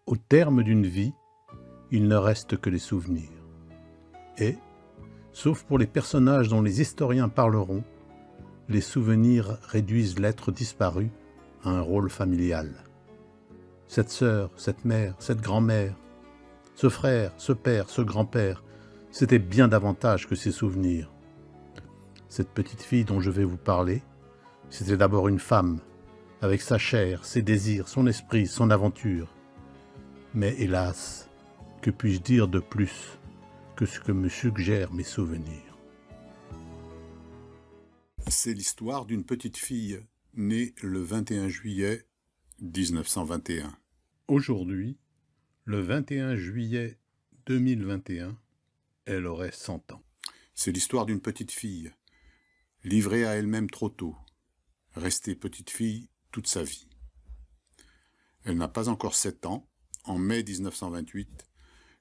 Au terme d'une vie, il ne reste que les souvenirs. Et, sauf pour les personnages dont les historiens parleront, les souvenirs réduisent l'être disparu à un rôle familial. Cette sœur, cette mère, cette grand-mère, ce frère, ce père, ce grand-père, c'était bien davantage que ces souvenirs. Cette petite fille dont je vais vous parler, c'était d'abord une femme, avec sa chair, ses désirs, son esprit, son aventure. Mais hélas, que puis-je dire de plus que ce que me suggèrent mes souvenirs? C'est l'histoire d'une petite fille née le 21 juillet 1921. Aujourd'hui, le 21 juillet 2021, elle aurait 100 ans. C'est l'histoire d'une petite fille, livrée à elle-même trop tôt, restée petite fille toute sa vie. Elle n'a pas encore 7 ans, en mai 1928,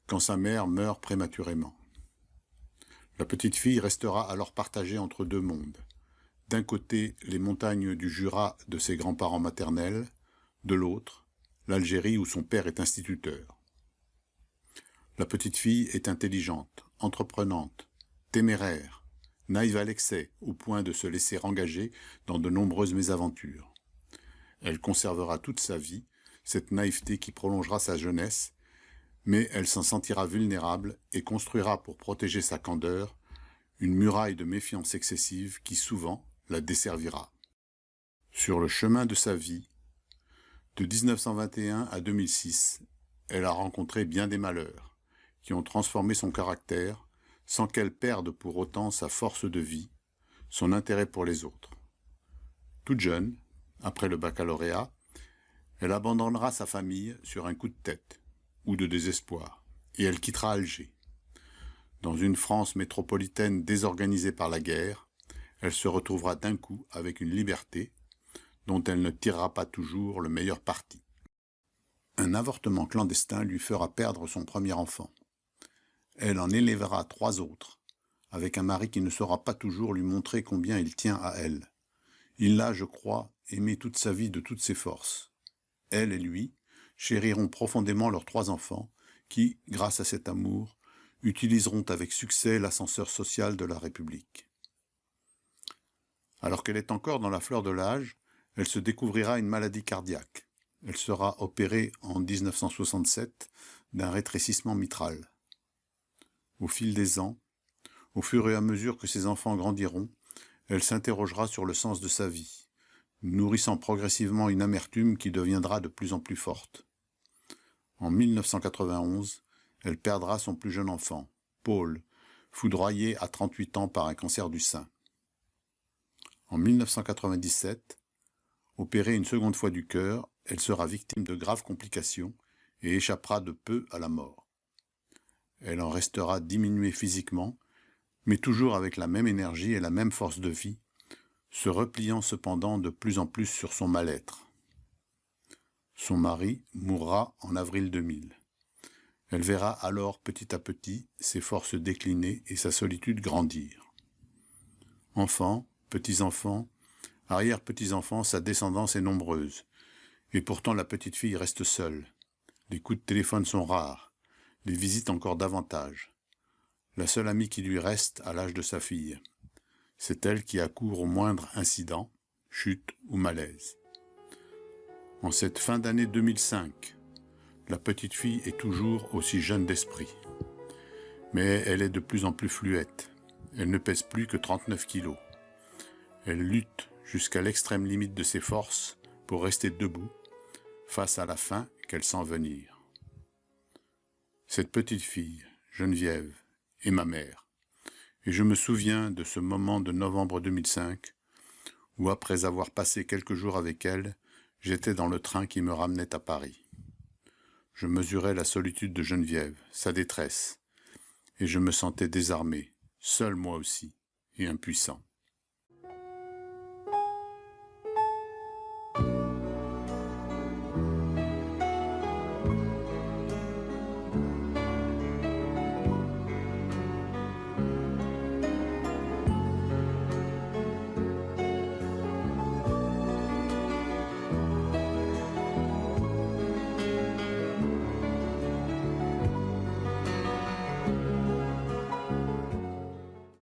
quand sa mère meurt prématurément. La petite fille restera alors partagée entre deux mondes. D'un côté, les montagnes du Jura de ses grands-parents maternels, de l'autre, l'Algérie où son père est instituteur. La petite fille est intelligente, entreprenante, téméraire, naïve à l'excès, au point de se laisser engager dans de nombreuses mésaventures. Elle conservera toute sa vie cette naïveté qui prolongera sa jeunesse, mais elle s'en sentira vulnérable et construira pour protéger sa candeur une muraille de méfiance excessive qui souvent la desservira. Sur le chemin de sa vie, de 1921 à 2006, elle a rencontré bien des malheurs qui ont transformé son caractère sans qu'elle perde pour autant sa force de vie, son intérêt pour les autres. Toute jeune, après le baccalauréat, elle abandonnera sa famille sur un coup de tête ou de désespoir et elle quittera Alger. Dans une France métropolitaine désorganisée par la guerre, elle se retrouvera d'un coup avec une liberté dont elle ne tirera pas toujours le meilleur parti. Un avortement clandestin lui fera perdre son premier enfant. Elle en élèvera 3 autres, avec un mari qui ne saura pas toujours lui montrer combien il tient à elle. Il l'a, je crois, aimé toute sa vie de toutes ses forces. Elle et lui chériront profondément leurs 3 enfants qui, grâce à cet amour, utiliseront avec succès l'ascenseur social de la République. Alors qu'elle est encore dans la fleur de l'âge, elle se découvrira une maladie cardiaque. Elle sera opérée en 1967 d'un rétrécissement mitral. Au fil des ans, au fur et à mesure que ses enfants grandiront, elle s'interrogera sur le sens de sa vie, nourrissant progressivement une amertume qui deviendra de plus en plus forte. En 1991, elle perdra son plus jeune enfant, Paul, foudroyé à 38 ans par un cancer du sein. En 1997, opérée une seconde fois du cœur, elle sera victime de graves complications et échappera de peu à la mort. Elle en restera diminuée physiquement, mais toujours avec la même énergie et la même force de vie, se repliant cependant de plus en plus sur son mal-être. Son mari mourra en avril 2000. Elle verra alors petit à petit ses forces décliner et sa solitude grandir. Enfants, petits-enfants, arrière-petits-enfants, sa descendance est nombreuse. Et pourtant la petite fille reste seule. Les coups de téléphone sont rares, les visites encore davantage. La seule amie qui lui reste à l'âge de sa fille. C'est elle qui accourt au moindre incident, chute ou malaise. En cette fin d'année 2005, la petite fille est toujours aussi jeune d'esprit. Mais elle est de plus en plus fluette. Elle ne pèse plus que 39 kilos. Elle lutte jusqu'à l'extrême limite de ses forces pour rester debout face à la faim qu'elle sent venir. Cette petite fille, Geneviève, est ma mère. Et je me souviens de ce moment de novembre 2005 où, après avoir passé quelques jours avec elle, j'étais dans le train qui me ramenait à Paris. Je mesurais la solitude de Geneviève, sa détresse, et je me sentais désarmé, seul moi aussi, et impuissant.